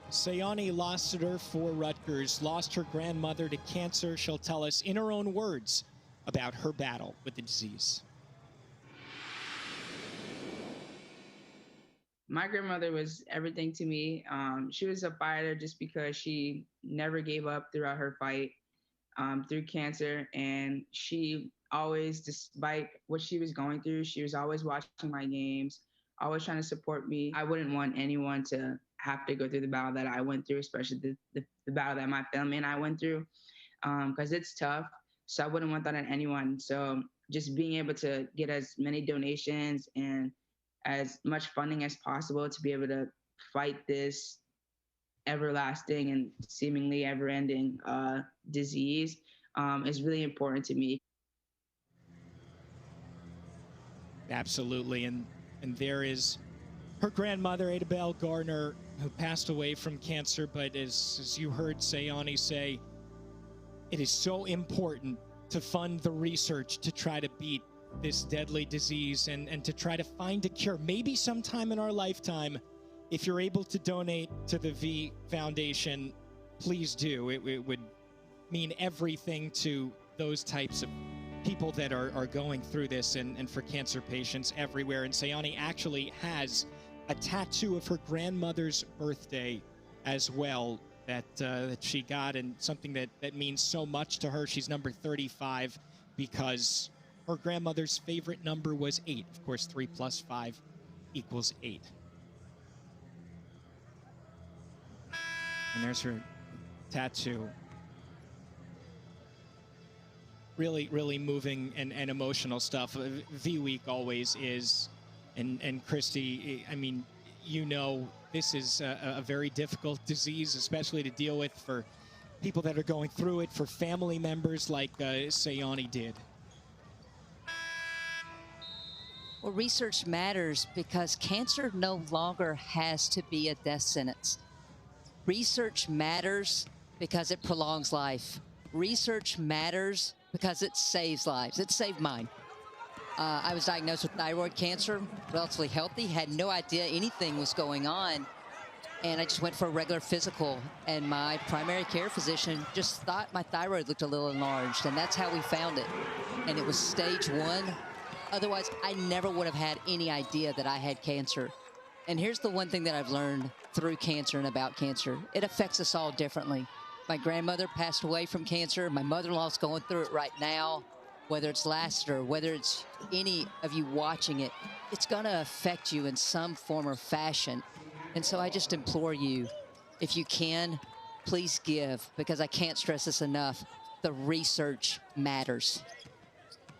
Sayawni Lassiter for Rutgers lost her grandmother to cancer. She'll tell us in her own words about her battle with the disease. My grandmother was everything to me. She was a fighter just because she never gave up throughout her fight through cancer. And she always, despite what she was going through, she was always watching my games, always trying to support me. I wouldn't want anyone to have to go through the battle that I went through, especially the battle that my family and I went through, because it's tough. So I wouldn't want that on anyone. So just being able to get as many donations and as much funding as possible to be able to fight this everlasting and seemingly ever-ending disease is really important to me. Absolutely, and there is her grandmother, Adabelle Garner, who passed away from cancer. But as you heard Sayawni say, it is so important to fund the research to try to beat this deadly disease and to try to find a cure. Maybe sometime in our lifetime, if you're able to donate to the V Foundation, please do. It would mean everything to those types of people that are going through this and for cancer patients everywhere. And Sayawni actually has a tattoo of her grandmother's birthday as well that she got, and something that means so much to her. She's number 35 because her grandmother's favorite number was 8. Of course, 3 + 5 = 8. And there's her tattoo. Really, really moving and emotional stuff. V Week always is. And Christy, I mean, you know, this is a very difficult disease, especially to deal with for people that are going through it, for family members like Sayawni did. Well, research matters because cancer no longer has to be a death sentence. Research matters because it prolongs life. Research matters because it saves lives. It saved mine. I was diagnosed with thyroid cancer, relatively healthy, had no idea anything was going on. And I just went for a regular physical, and my primary care physician just thought my thyroid looked a little enlarged, and that's how we found it. And it was stage 1. Otherwise, I never would have had any idea that I had cancer. And here's the one thing that I've learned through cancer and about cancer. It affects us all differently. My grandmother passed away from cancer. My mother-in-law's going through it right now. Whether it's Lassiter, whether it's any of you watching it, it's going to affect you in some form or fashion. And so I just implore you, if you can, please give, because I can't stress this enough. The research matters.